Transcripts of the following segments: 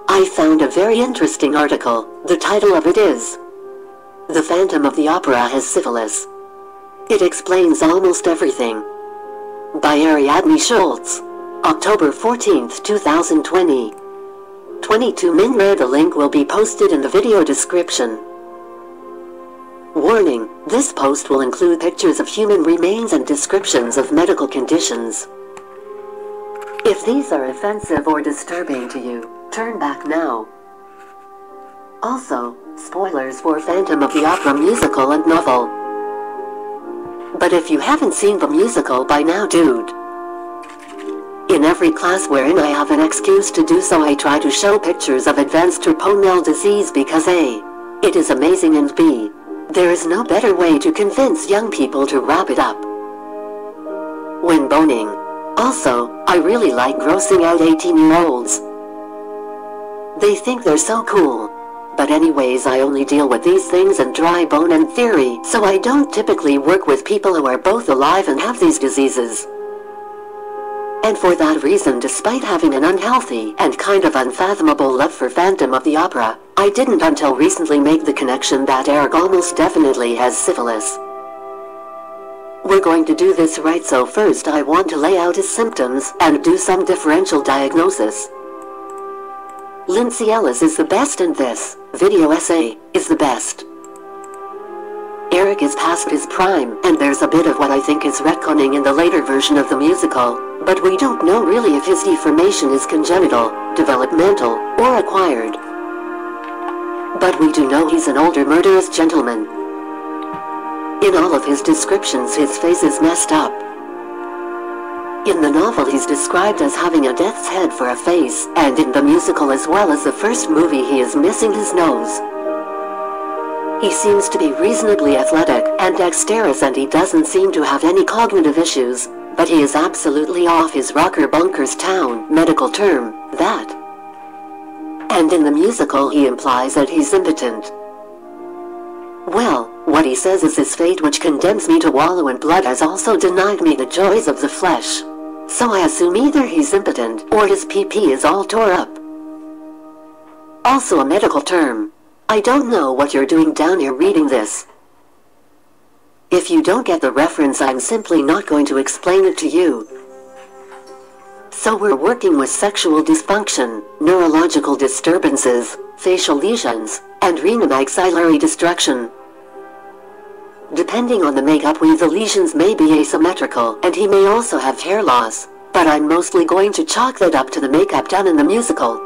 I found a very interesting article. The title of it is "The Phantom of the Opera Has Syphilis." It explains almost everything. By Ariadne Schultz. October 14, 2020. 22 min. The link will be posted in the video description. Warning, this post will include pictures of human remains and descriptions of medical conditions. If these are offensive or disturbing to you, turn back now. Also, spoilers for Phantom of the Opera musical and novel. But if you haven't seen the musical by now, dude. In every class wherein I have an excuse to do so, I try to show pictures of advanced terminal disease because A, it is amazing, and B, there is no better way to convince young people to wrap it up when boning. Also, I really like grossing out 18-year-olds. They think they're so cool. But anyways, I only deal with these things in dry bone and theory, so I don't typically work with people who are both alive and have these diseases. And for that reason, despite having an unhealthy and kind of unfathomable love for Phantom of the Opera, I didn't until recently make the connection that Erik almost definitely has syphilis. We're going to do this right, so first I want to lay out his symptoms and do some differential diagnosis. Lindsay Ellis is the best, and this video essay is the best. Erik is past his prime, and there's a bit of what I think is retconning in the later version of the musical, but we don't know really if his deformation is congenital, developmental, or acquired. But we do know he's an older murderous gentleman. In all of his descriptions, his face is messed up. In the novel, he's described as having a death's head for a face, and in the musical as well as the first movie, he is missing his nose. He seems to be reasonably athletic and dexterous, and he doesn't seem to have any cognitive issues, but he is absolutely off his rocker bunkers town, medical term, that. And in the musical, he implies that he's impotent. Well, what he says is his fate, which condemns me to wallow in blood, has also denied me the joys of the flesh. So I assume either he's impotent or his PP is all tore up. Also a medical term. I don't know what you're doing down here reading this. If you don't get the reference, I'm simply not going to explain it to you. So we're working with sexual dysfunction, neurological disturbances, facial lesions, and renomaxillary destruction. Depending on the makeup, the lesions may be asymmetrical, and he may also have hair loss, but I'm mostly going to chalk that up to the makeup done in the musical.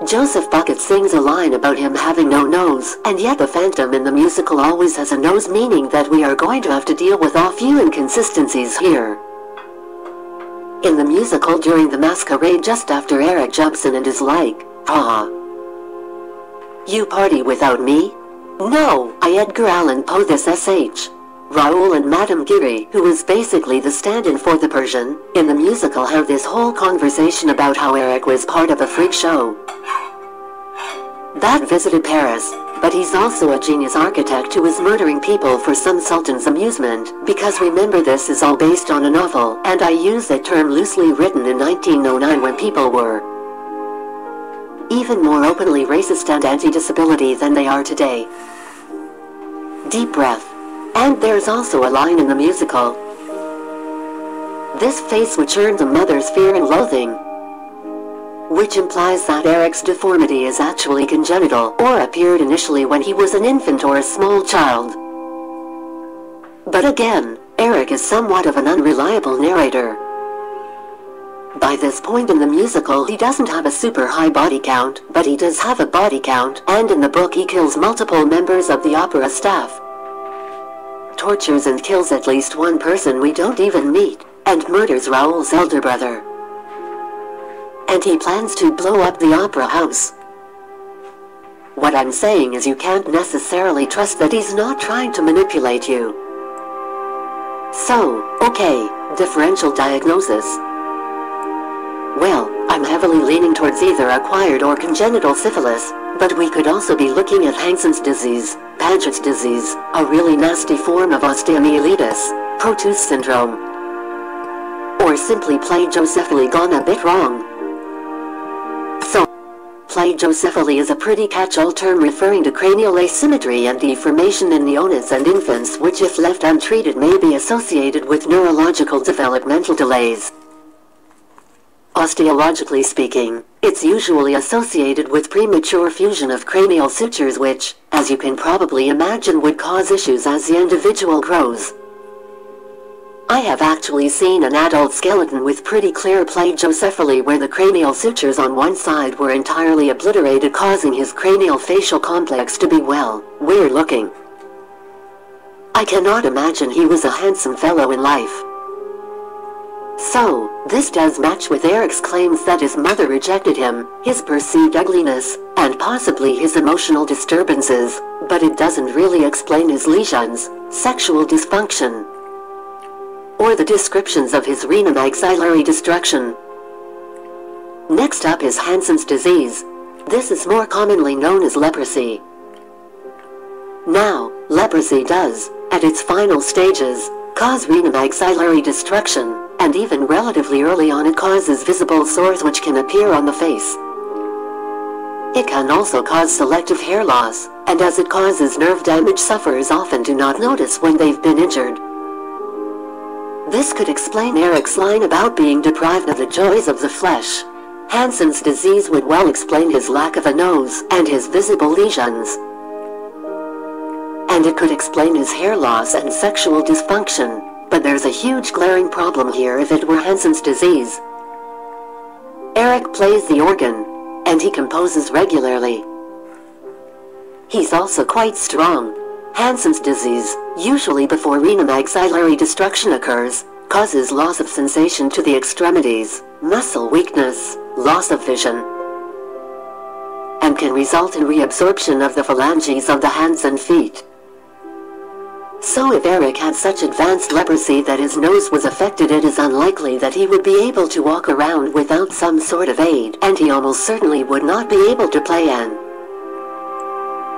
Joseph Bucket sings a line about him having no nose, and yet the Phantom in the musical always has a nose, meaning that we are going to have to deal with a few inconsistencies here. In the musical, during the masquerade just after Erik jumps in and is like, "Ah, you party without me?" No, I Edgar Allan Poe this SH. Raoul and Madame Giry, who is basically the stand-in for the Persian, in the musical have this whole conversation about how Erik was part of a freak show that visited Paris, but he's also a genius architect who is murdering people for some sultan's amusement, because remember, this is all based on a novel, and I use that term loosely, written in 1909 when people were even more openly racist and anti-disability than they are today. Deep breath. And there's also a line in the musical. This face which earned the mother's fear and loathing, which implies that Erik's deformity is actually congenital, or appeared initially when he was an infant or a small child. But again, Erik is somewhat of an unreliable narrator. By this point in the musical, he doesn't have a super high body count, but he does have a body count, and in the book he kills multiple members of the opera staff. tortures and kills at least one person we don't even meet, and murders Raoul's elder brother. And he plans to blow up the opera house. What I'm saying is you can't necessarily trust that he's not trying to manipulate you. So, okay, differential diagnosis. Well, I'm heavily leaning towards either acquired or congenital syphilis, but we could also be looking at Hansen's disease, Paget's disease, a really nasty form of osteomyelitis, Proteus syndrome, or simply plagiocephaly gone a bit wrong. So, plagiocephaly is a pretty catch-all term referring to cranial asymmetry and deformation in neonates and infants which if left untreated may be associated with neurological developmental delays. Osteologically speaking, it's usually associated with premature fusion of cranial sutures which, as you can probably imagine, would cause issues as the individual grows. I have actually seen an adult skeleton with pretty clear plagiocephaly where the cranial sutures on one side were entirely obliterated, causing his cranial facial complex to be, well, weird looking. I cannot imagine he was a handsome fellow in life. So, this does match with Erik's claims that his mother rejected him, his perceived ugliness, and possibly his emotional disturbances, but it doesn't really explain his lesions, sexual dysfunction, or the descriptions of his renin-maxillary destruction. Next up is Hansen's disease. This is more commonly known as leprosy. Now, leprosy does, at its final stages, cause renin-maxillary destruction, and even relatively early on it causes visible sores which can appear on the face. It can also cause selective hair loss, and as it causes nerve damage, sufferers often do not notice when they've been injured. This could explain Erik's line about being deprived of the joys of the flesh. Hansen's disease would well explain his lack of a nose and his visible lesions. And it could explain his hair loss and sexual dysfunction. But there's a huge glaring problem here if it were Hansen's disease. Erik plays the organ, and he composes regularly. He's also quite strong. Hansen's disease, usually before renin-maxillary destruction occurs, causes loss of sensation to the extremities, muscle weakness, loss of vision, and can result in reabsorption of the phalanges of the hands and feet. So if Erik had such advanced leprosy that his nose was affected, it is unlikely that he would be able to walk around without some sort of aid, and he almost certainly would not be able to play an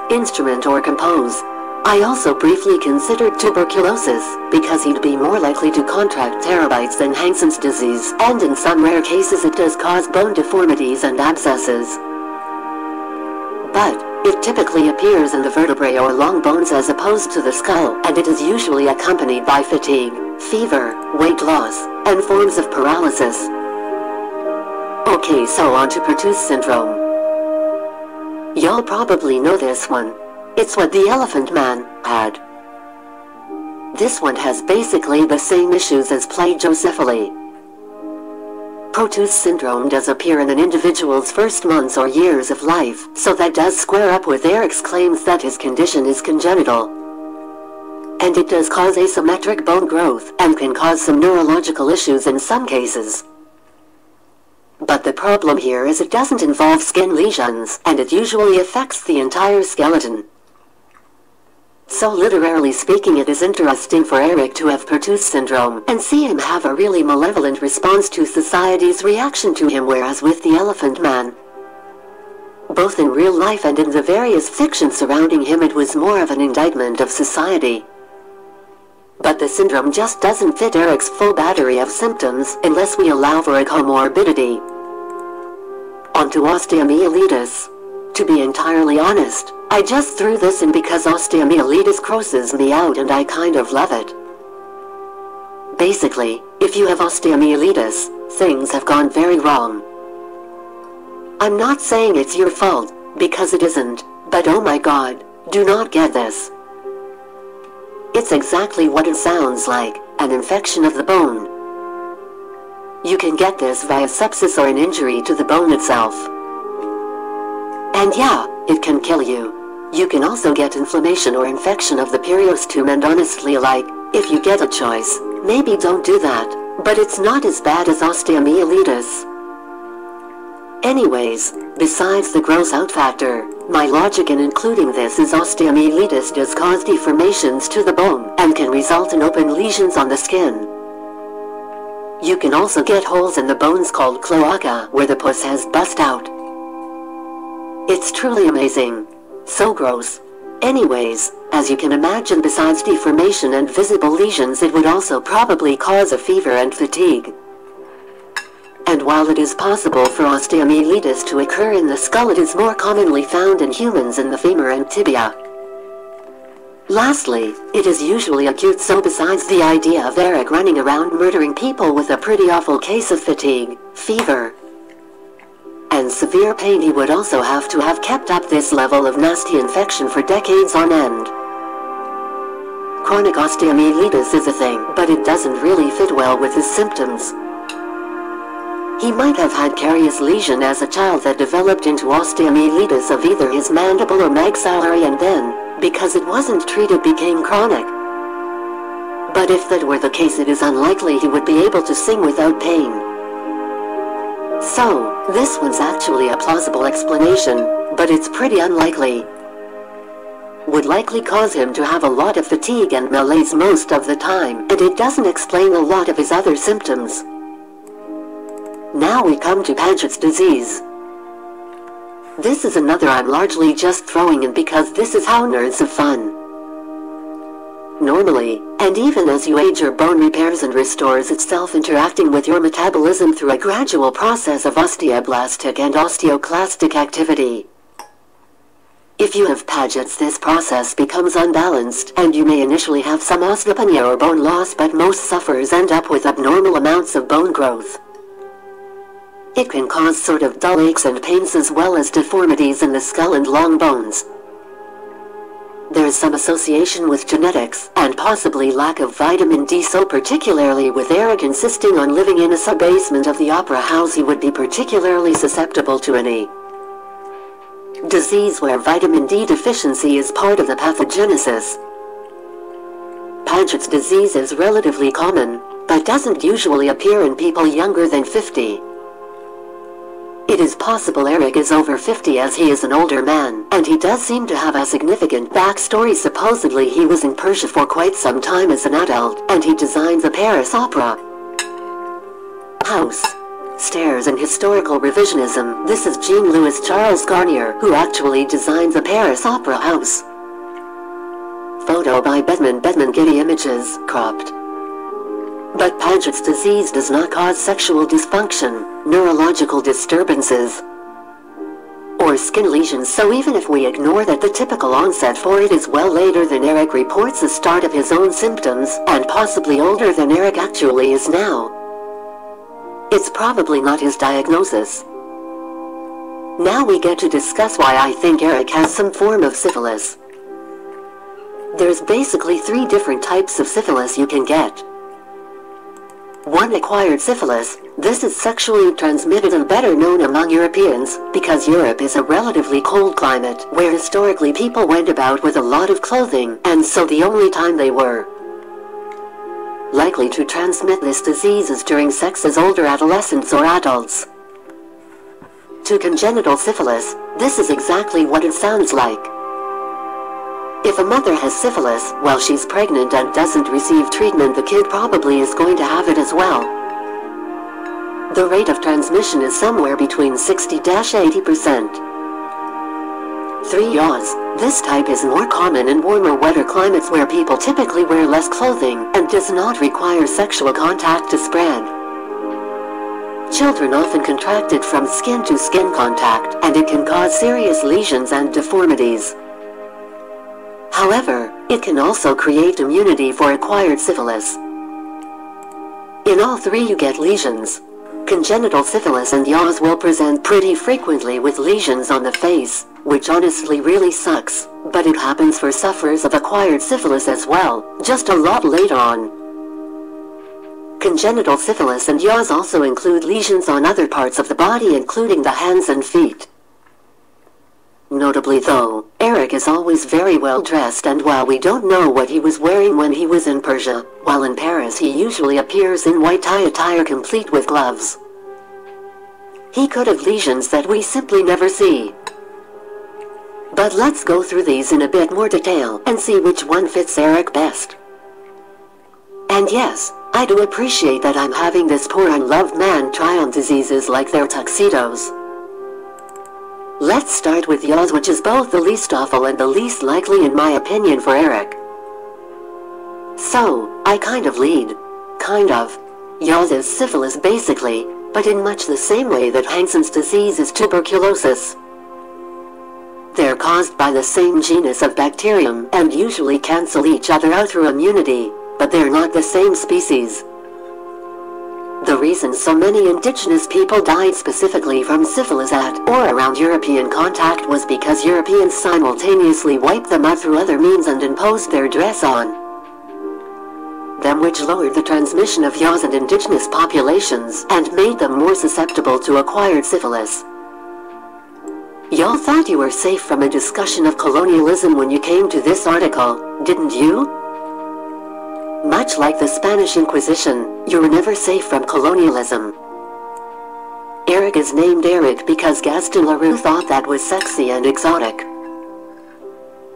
instrument or compose. I also briefly considered tuberculosis, because he'd be more likely to contract terabytes than Hansen's disease, and in some rare cases it does cause bone deformities and abscesses. But it typically appears in the vertebrae or long bones as opposed to the skull, and it is usually accompanied by fatigue, fever, weight loss, and forms of paralysis. Okay, so on to Proteus syndrome. Y'all probably know this one. It's what the elephant man had. This one has basically the same issues as plagiocephaly. Proteus syndrome does appear in an individual's first months or years of life, so that does square up with Erik's claims that his condition is congenital. And it does cause asymmetric bone growth, and can cause some neurological issues in some cases. But the problem here is it doesn't involve skin lesions, and it usually affects the entire skeleton. So literally speaking, it is interesting for Erik to have Proteus syndrome and see him have a really malevolent response to society's reaction to him, whereas with the elephant man, both in real life and in the various fiction surrounding him, it was more of an indictment of society. But the syndrome just doesn't fit Erik's full battery of symptoms unless we allow for a comorbidity. On to osteomyelitis. To be entirely honest, I just threw this in because osteomyelitis grosses me out and I kind of love it. Basically, if you have osteomyelitis, things have gone very wrong. I'm not saying it's your fault, because it isn't, but oh my god, do not get this. It's exactly what it sounds like, an infection of the bone. You can get this via sepsis or an injury to the bone itself. And yeah, it can kill you. You can also get inflammation or infection of the periosteum, and honestly, if you get a choice, maybe don't do that, but it's not as bad as osteomyelitis. Anyways, besides the gross out factor, my logic in including this is osteomyelitis does cause deformations to the bone and can result in open lesions on the skin. You can also get holes in the bones called cloaca where the pus has bust out. It's truly amazing. So gross. Anyways, as you can imagine, besides deformation and visible lesions, it would also probably cause a fever and fatigue. And while it is possible for osteomyelitis to occur in the skull, it is more commonly found in humans in the femur and tibia. Lastly, it is usually acute, so besides the idea of Erik running around murdering people with a pretty awful case of fatigue, fever, and severe pain, he would also have to have kept up this level of nasty infection for decades on end. Chronic osteomyelitis is a thing, but it doesn't really fit well with his symptoms. He might have had carious lesion as a child that developed into osteomyelitis of either his mandible or maxillary, and then, because it wasn't treated, became chronic. But if that were the case, it is unlikely he would be able to sing without pain. So, this one's actually a plausible explanation, but it's pretty unlikely. Would likely cause him to have a lot of fatigue and malaise most of the time, and it doesn't explain a lot of his other symptoms. Now we come to Paget's disease. This is another I'm largely just throwing in because this is how nerds have fun. Normally, and even as you age, your bone repairs and restores itself, interacting with your metabolism through a gradual process of osteoblastic and osteoclastic activity. If you have Paget's, this process becomes unbalanced, and you may initially have some osteopenia or bone loss, but most sufferers end up with abnormal amounts of bone growth. It can cause sort of dull aches and pains as well as deformities in the skull and long bones. There is some association with genetics, and possibly lack of vitamin D, so particularly with Erik insisting on living in a sub-basement of the opera house, he would be particularly susceptible to any disease where vitamin D deficiency is part of the pathogenesis. Paget's disease is relatively common, but doesn't usually appear in people younger than 50. It is possible Erik is over 50 as he is an older man, and he does seem to have a significant backstory. Supposedly he was in Persia for quite some time as an adult, and he designs a Paris opera house. Stairs and historical revisionism. This is Jean-Louis Charles Garnier, who actually designs a Paris opera house. Photo by Bedman. Getty Images, cropped. But Paget's disease does not cause sexual dysfunction, neurological disturbances, or skin lesions, so even if we ignore that the typical onset for it is well later than Erik reports the start of his own symptoms, and possibly older than Erik actually is now, it's probably not his diagnosis. Now we get to discuss why I think Erik has some form of syphilis. There's basically 3 different types of syphilis you can get. 1. Acquired syphilis. This is sexually transmitted and better known among Europeans, because Europe is a relatively cold climate, where historically people went about with a lot of clothing, and so the only time they were likely to transmit this disease is during sex as older adolescents or adults. 2. Congenital syphilis. This is exactly what it sounds like. If a mother has syphilis while she's pregnant and doesn't receive treatment, the kid probably is going to have it as well. The rate of transmission is somewhere between 60–80%. 3. Yaws. This type is more common in warmer, wetter climates where people typically wear less clothing and does not require sexual contact to spread. Children often contract it from skin-to-skin contact, and it can cause serious lesions and deformities. However, it can also create immunity for acquired syphilis. In all 3 you get lesions. Congenital syphilis and yaws will present pretty frequently with lesions on the face, which honestly really sucks, but it happens for sufferers of acquired syphilis as well, just a lot later on. Congenital syphilis and yaws also include lesions on other parts of the body, including the hands and feet. Notably though, Erik is always very well dressed, and while we don't know what he was wearing when he was in Persia, while in Paris he usually appears in white tie attire complete with gloves. He could have lesions that we simply never see. But let's go through these in a bit more detail and see which one fits Erik best. And yes, I do appreciate that I'm having this poor unloved man try on diseases like their tuxedos. Let's start with yaws, which is both the least awful and the least likely in my opinion for Erik. So, I kind of lead. Kind of. Yaws is syphilis basically, but in much the same way that Hansen's disease is tuberculosis. They're caused by the same genus of bacterium and usually cancel each other out through immunity, but they're not the same species. The reason so many indigenous people died specifically from syphilis at or around European contact was because Europeans simultaneously wiped them out through other means and imposed their dress on them, which lowered the transmission of yaws in indigenous populations and made them more susceptible to acquired syphilis. Y'all thought you were safe from a discussion of colonialism when you came to this article, didn't you? Much like the Spanish Inquisition, you were never safe from colonialism. Erik is named Erik because Gaston Leroux thought that was sexy and exotic.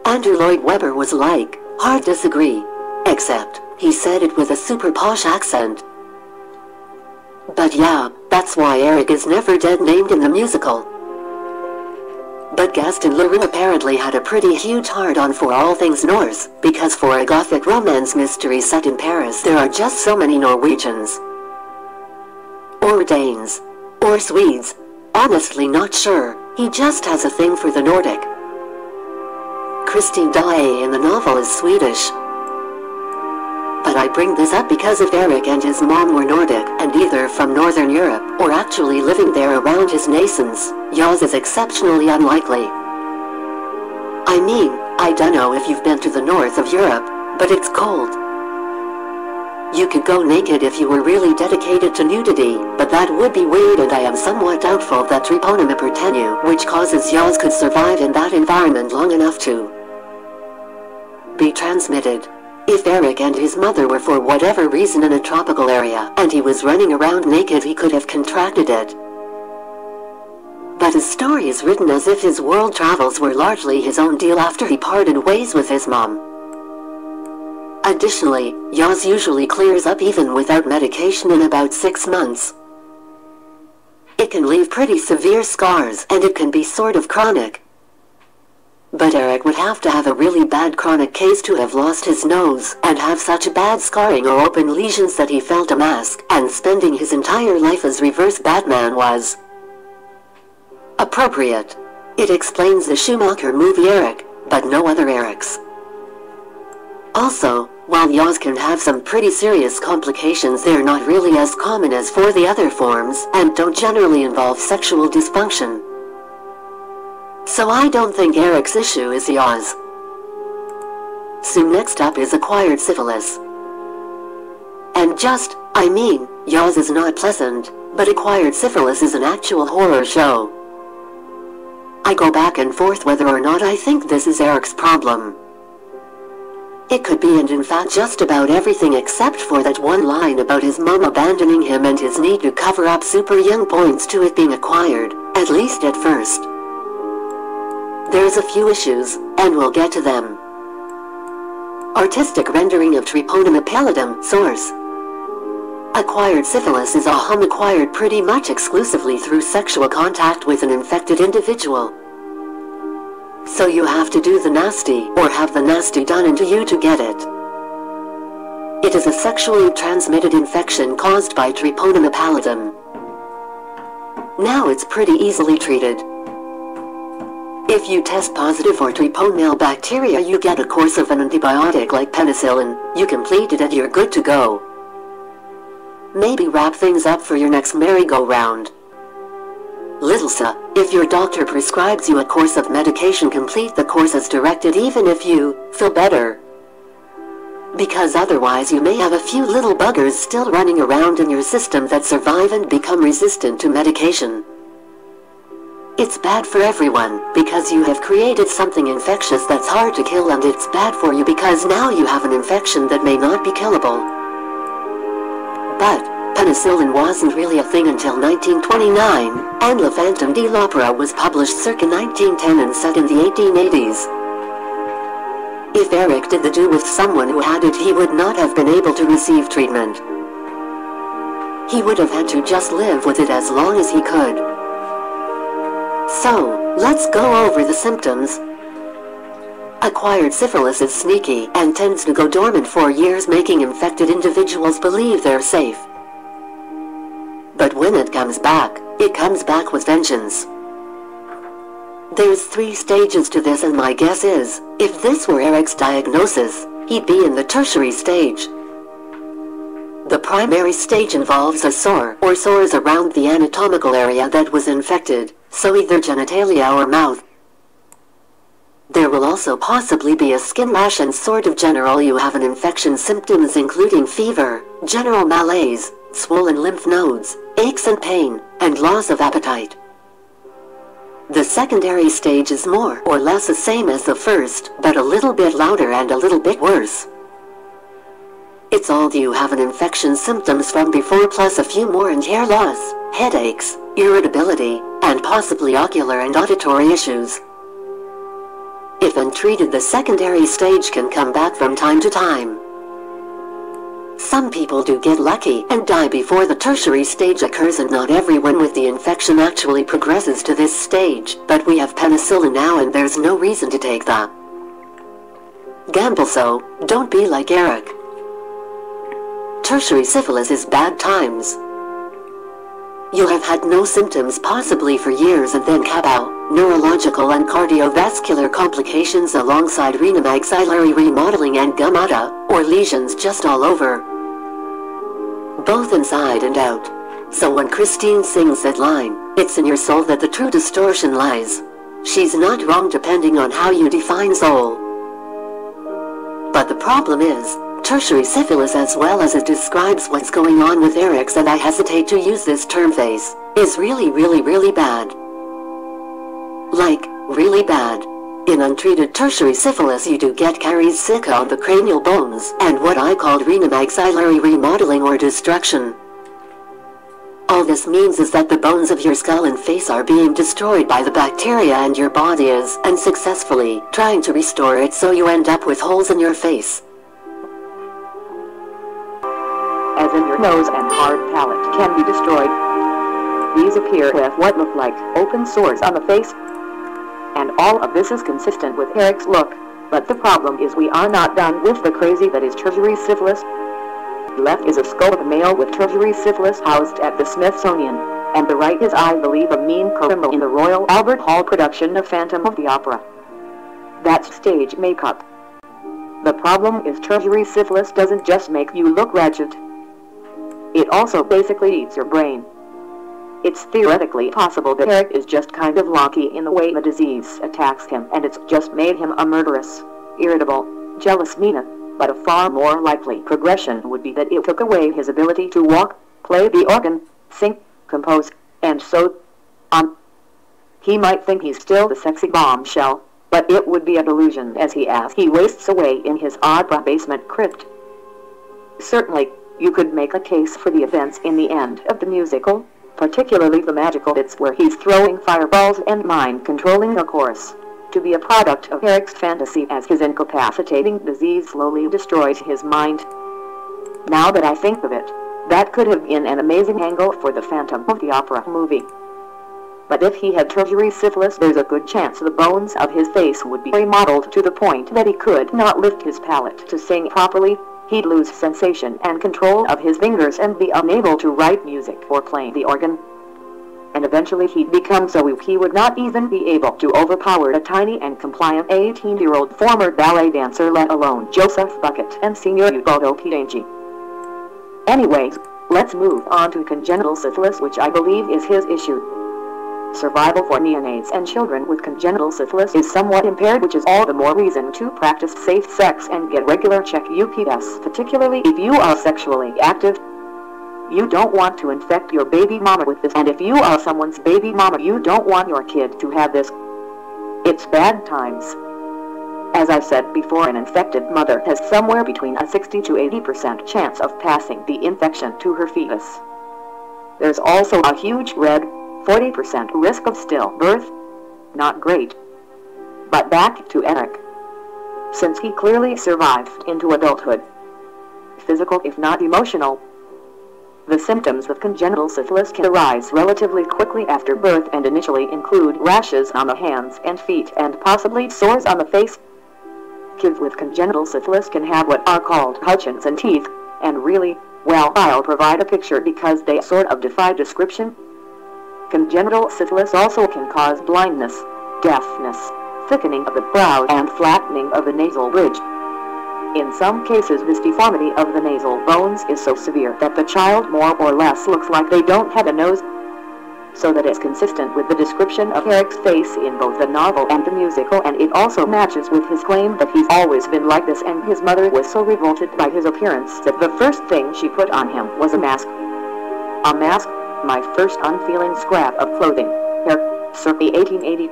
Andrew Lloyd Webber was like, hard disagree, except, he said it with a super posh accent. But yeah, that's why Erik is never dead named in the musical. But Gaston Leroux apparently had a pretty huge heart-on for all things Norse, because for a Gothic romance mystery set in Paris there are just so many Norwegians. Or Danes. Or Swedes. Honestly not sure, he just has a thing for the Nordic. Christine Daae in the novel is Swedish. But I bring this up because if Erik and his mom were Nordic and either from Northern Europe or actually living there around his nascence, yaws is exceptionally unlikely. I mean, I dunno if you've been to the north of Europe, but it's cold. You could go naked if you were really dedicated to nudity, but that would be weird, and I am somewhat doubtful that Treponema pertenu, which causes yaws, could survive in that environment long enough to be transmitted. If Erik and his mother were for whatever reason in a tropical area and he was running around naked, he could have contracted it. But his story is written as if his world travels were largely his own deal after he parted ways with his mom. Additionally, yaws usually clears up even without medication in about 6 months. It can leave pretty severe scars and it can be sort of chronic. But Erik would have to have a really bad chronic case to have lost his nose and have such bad scarring or open lesions that he felt a mask, and spending his entire life as reverse Batman was appropriate. It explains the Schumacher movie Erik, but no other Eriks. Also, while yaws can have some pretty serious complications, they're not really as common as for the other forms and don't generally involve sexual dysfunction. So I don't think Erik's issue is yaws. So next up is acquired syphilis. And yaws is not pleasant, but acquired syphilis is an actual horror show. I go back and forth whether or not I think this is Erik's problem. It could be, and in fact just about everything except for that one line about his mom abandoning him and his need to cover up super young points to it being acquired, at least at first. There's a few issues, and we'll get to them. Artistic rendering of Treponema pallidum, source. Acquired syphilis is acquired pretty much exclusively through sexual contact with an infected individual. So you have to do the nasty, or have the nasty done into you to get it. It is a sexually transmitted infection caused by Treponema pallidum. Now it's pretty easily treated. If you test positive for treponema bacteria, you get a course of an antibiotic like penicillin, you complete it and you're good to go. Maybe wrap things up for your next merry-go-round. If your doctor prescribes you a course of medication, complete the course as directed even if you feel better. Because otherwise you may have a few little buggers still running around in your system that survive and become resistant to medication. It's bad for everyone, because you have created something infectious that's hard to kill, and it's bad for you because now you have an infection that may not be killable. But penicillin wasn't really a thing until 1929, and Le Fantôme de l'Opéra was published circa 1910 and set in the 1880s. If Erik did the do with someone who had it, he would not have been able to receive treatment. He would have had to just live with it as long as he could. So, let's go over the symptoms. Acquired syphilis is sneaky and tends to go dormant for years, making infected individuals believe they're safe. But when it comes back with vengeance. There's 3 stages to this, and my guess is, if this were Erik's diagnosis, he'd be in the tertiary stage. The primary stage involves a sore or sores around the anatomical area that was infected, so either genitalia or mouth. There will also possibly be a skin rash, and sort of general you have an infection symptoms including fever, general malaise, swollen lymph nodes, aches and pain, and loss of appetite. The secondary stage is more or less the same as the first, but a little bit louder and a little bit worse. It's all you have an infection symptoms from before, plus a few more, and hair loss, headaches, irritability, and possibly ocular and auditory issues. If untreated, the secondary stage can come back from time to time. Some people do get lucky and die before the tertiary stage occurs, and not everyone with the infection actually progresses to this stage, but we have penicillin now and there's no reason to take that. Gamble, so don't be like Erik. Tertiary syphilis is bad times. You'll have had no symptoms possibly for years, and then kapow, neurological and cardiovascular complications alongside renomaxillary remodeling and gumata, or lesions just all over. Both inside and out. So when Christine sings that line, it's in your soul that the true distortion lies. She's not wrong depending on how you define soul. But the problem is, tertiary syphilis, as well as it describes what's going on with Erik's, and I hesitate to use this term face, is really bad. Like, really bad. In untreated tertiary syphilis you do get caries sicca on the cranial bones, and what I called renomaxillary remodeling or destruction. All this means is that the bones of your skull and face are being destroyed by the bacteria, and your body is unsuccessfully trying to restore it, so you end up with holes in your face. As in your nose and hard palate can be destroyed. These appear with what look like open sores on the face. And all of this is consistent with Erik's look, but the problem is we are not done with the crazy that is tertiary syphilis. Left is a skull of a male with tertiary syphilis housed at the Smithsonian, and the right is, I believe, a mean criminal in the Royal Albert Hall production of Phantom of the Opera. That's stage makeup. The problem is tertiary syphilis doesn't just make you look wretched. It also basically eats your brain. It's theoretically possible that Erik is just kind of lucky in the way the disease attacks him, and it's just made him a murderous, irritable, jealous Mina, but a far more likely progression would be that it took away his ability to walk, play the organ, sing, compose, and so on. He might think he's still the sexy bombshell, but it would be a delusion as he wastes away in his opera basement crypt. Certainly, you could make a case for the events in the end of the musical, particularly the magical bits where he's throwing fireballs and mind-controlling the chorus, to be a product of Erik's fantasy as his incapacitating disease slowly destroys his mind. Now that I think of it, that could have been an amazing angle for the Phantom of the Opera movie. But if he had tertiary syphilis, there's a good chance the bones of his face would be remodeled to the point that he could not lift his palate to sing properly. He'd lose sensation and control of his fingers and be unable to write music or play the organ. And eventually he'd become so weak he would not even be able to overpower a tiny and compliant 18-year-old former ballet dancer, let alone Joseph Bucket and Signor Ubaldo Pitangi. Anyways, let's move on to congenital syphilis, which I believe is his issue. Survival for neonates and children with congenital syphilis is somewhat impaired, which is all the more reason to practice safe sex and get regular check UPS, particularly if you are sexually active. You don't want to infect your baby mama with this, and if you are someone's baby mama, you don't want your kid to have this. It's bad times. As I said before, an infected mother has somewhere between a 60 to 80% chance of passing the infection to her fetus. There's also a huge red 40% risk of stillbirth. Not great. But back to Erik. Since he clearly survived into adulthood, physical if not emotional, the symptoms of congenital syphilis can arise relatively quickly after birth and initially include rashes on the hands and feet and possibly sores on the face. Kids with congenital syphilis can have what are called hutchins and teeth, and really, well, I'll provide a picture because they sort of defy description. Congenital syphilis also can cause blindness, deafness, thickening of the brow and flattening of the nasal bridge. In some cases, this deformity of the nasal bones is so severe that the child more or less looks like they don't have a nose, so that it's consistent with the description of Erik's face in both the novel and the musical, and it also matches with his claim that he's always been like this and his mother was so revolted by his appearance that the first thing she put on him was a mask. A mask, my first unfeeling scrap of clothing, Erik, circa 1880.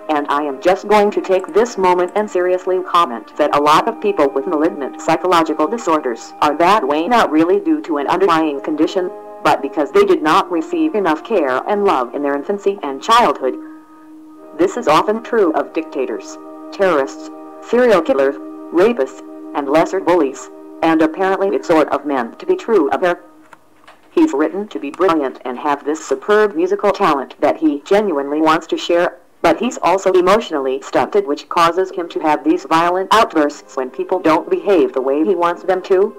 And I am just going to take this moment and seriously comment that a lot of people with malignant psychological disorders are that way not really due to an underlying condition, but because they did not receive enough care and love in their infancy and childhood. This is often true of dictators, terrorists, serial killers, rapists, and lesser bullies, and apparently it's sort of meant to be true of Erik. He's written to be brilliant and have this superb musical talent that he genuinely wants to share, but he's also emotionally stunted, which causes him to have these violent outbursts when people don't behave the way he wants them to.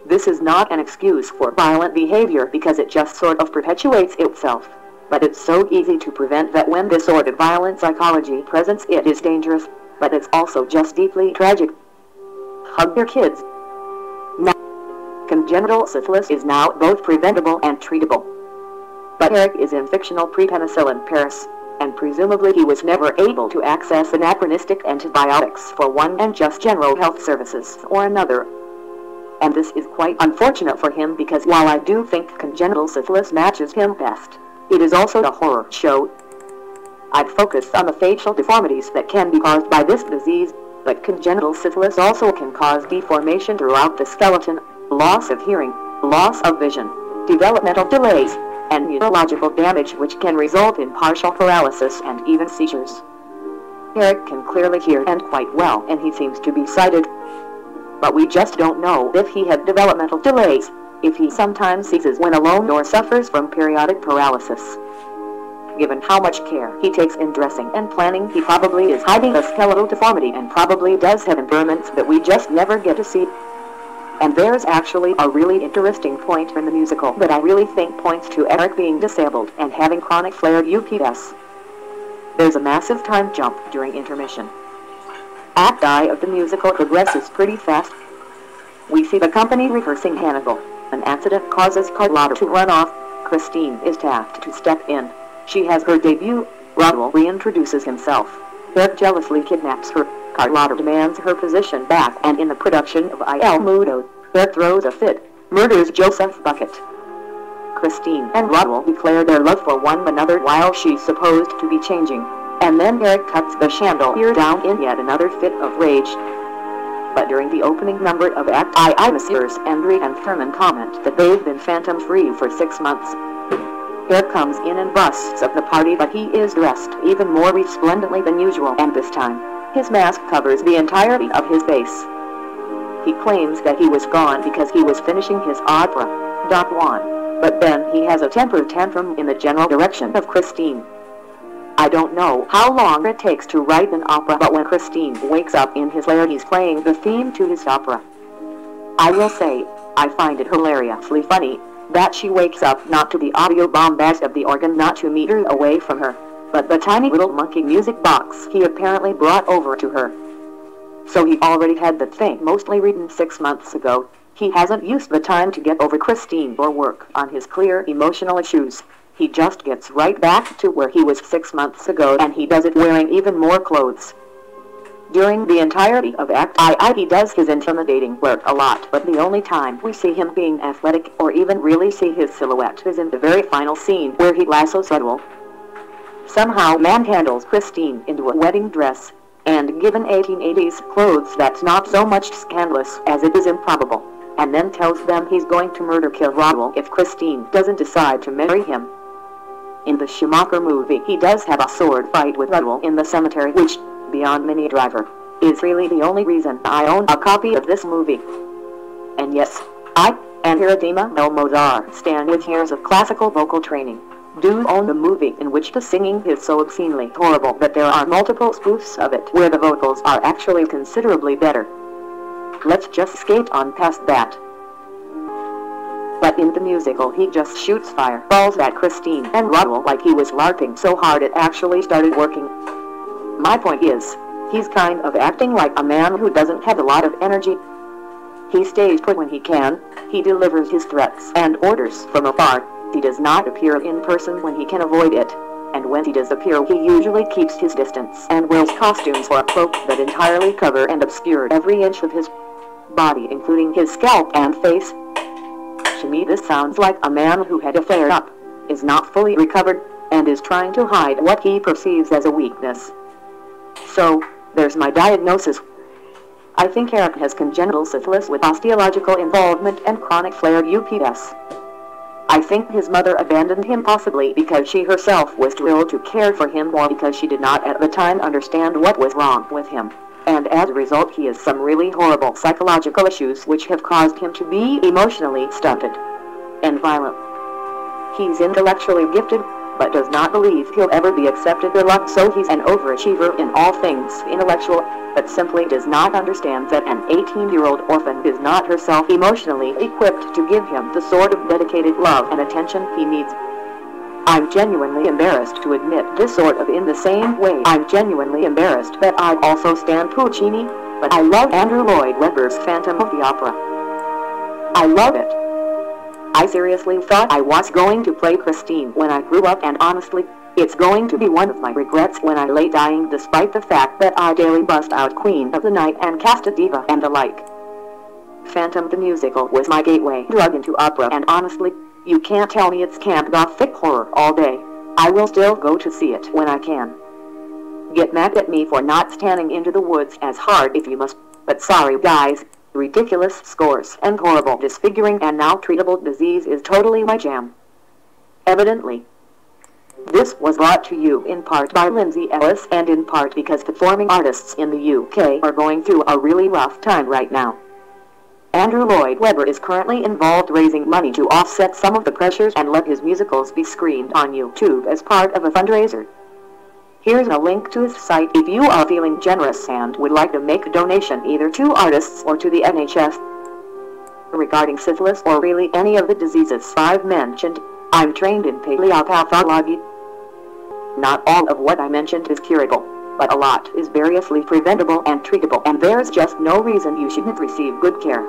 This is not an excuse for violent behavior because it just sort of perpetuates itself, but it's so easy to prevent that when this sort of violent psychology presents. It is dangerous, but it's also just deeply tragic. Hug your kids. Now, congenital syphilis is now both preventable and treatable. But Erik is in fictional pre-penicillin Paris, and presumably he was never able to access anachronistic antibiotics for one and just general health services or another. And this is quite unfortunate for him because while I do think congenital syphilis matches him best, it is also a horror show. I'd focus on the facial deformities that can be caused by this disease, but congenital syphilis also can cause deformation throughout the skeleton, loss of hearing, loss of vision, developmental delays, and neurological damage which can result in partial paralysis and even seizures. Erik can clearly hear and quite well, and he seems to be sighted. But we just don't know if he had developmental delays, if he sometimes seizes when alone or suffers from periodic paralysis. Given how much care he takes in dressing and planning, he probably is hiding a skeletal deformity and probably does have impairments that we just never get to see. And there's actually a really interesting point in the musical that I really think points to Erik being disabled and having chronic flared UPS. There's a massive time jump during intermission. Act I of the musical progresses pretty fast. We see the company rehearsing Hannibal. An accident causes Carlotta to run off. Christine is tasked to step in. She has her debut. Raoul reintroduces himself. Erik jealously kidnaps her. Carlotta demands her position back, and in the production of Il Muto, Erik throws a fit, murders Joseph Bucket. Christine and Raoul declare their love for one another while she's supposed to be changing, and then Erik cuts the chandelier down in yet another fit of rage. But during the opening number of Act I, Messrs. Andre and Furman comment that they've been phantom-free for 6 months. Erik comes in and busts up the party, but he is dressed even more resplendently than usual, and this time, his mask covers the entirety of his face. He claims that he was gone because he was finishing his opera, Don Juan, but then he has a temper tantrum in the general direction of Christine. I don't know how long it takes to write an opera, but when Christine wakes up in his lair, he's playing the theme to his opera. I will say, I find it hilariously funny that she wakes up not to the audio bombast of the organ not 2 meters away from her, but the tiny little monkey music box he apparently brought over to her. So he already had that thing mostly written 6 months ago. He hasn't used the time to get over Christine or work on his clear emotional issues. He just gets right back to where he was 6 months ago, and he does it wearing even more clothes. During the entirety of Act II, he does his intimidating work a lot, but the only time we see him being athletic or even really see his silhouette is in the very final scene where he lassos Ruddle. Somehow manhandles Christine into a wedding dress, and given 1880s clothes that's not so much scandalous as it is improbable, and then tells them he's going to kill Ruddle if Christine doesn't decide to marry him. In the Schumacher movie, he does have a sword fight with Ruddle in the cemetery, which, beyond Mini Driver, is really the only reason I own a copy of this movie. And yes, I, and Hiroshima no Mozart, stand with years of classical vocal training, do own the movie in which the singing is so obscenely horrible that there are multiple spoofs of it where the vocals are actually considerably better. Let's just skate on past that. But in the musical he just shoots fireballs at Christine and Ruddle like he was LARPing so hard it actually started working. My point is, he's kind of acting like a man who doesn't have a lot of energy. He stays put when he can, he delivers his threats and orders from afar, he does not appear in person when he can avoid it, and when he does appear he usually keeps his distance and wears costumes or a cloak that entirely cover and obscure every inch of his body including his scalp and face. To me this sounds like a man who had a flare-up, is not fully recovered, and is trying to hide what he perceives as a weakness. So, there's my diagnosis. I think Erik has congenital syphilis with osteological involvement and chronic flared UPS. I think his mother abandoned him possibly because she herself was too ill to care for him or because she did not at the time understand what was wrong with him. And as a result he has some really horrible psychological issues which have caused him to be emotionally stunted and violent. He's intellectually gifted, but does not believe he'll ever be accepted or loved, so he's an overachiever in all things intellectual, but simply does not understand that an 18-year-old orphan is not herself emotionally equipped to give him the sort of dedicated love and attention he needs. I'm genuinely embarrassed to admit this sort of in the same way I'm genuinely embarrassed that I also stand Puccini, but I love Andrew Lloyd Webber's Phantom of the Opera. I love it. I seriously thought I was going to play Christine when I grew up, and honestly, it's going to be one of my regrets when I lay dying, despite the fact that I daily bust out Queen of the Night and Cast a Diva and the like. Phantom the musical was my gateway drug into opera, and honestly, you can't tell me it's camp gothic horror all day. I will still go to see it when I can. Get mad at me for not standing into the woods as hard if you must, but sorry guys, ridiculous scores and horrible disfiguring and now treatable disease is totally my jam. Evidently. This was brought to you in part by Lindsay Ellis and in part because performing artists in the UK are going through a really rough time right now. Andrew Lloyd Webber is currently involved raising money to offset some of the pressures and let his musicals be screened on YouTube as part of a fundraiser. Here's a link to his site if you are feeling generous and would like to make a donation either to artists or to the NHS. Regarding syphilis or really any of the diseases I've mentioned, I'm trained in Paleopathology. Not all of what I mentioned is curable, but a lot is variously preventable and treatable, and there's just no reason you shouldn't receive good care.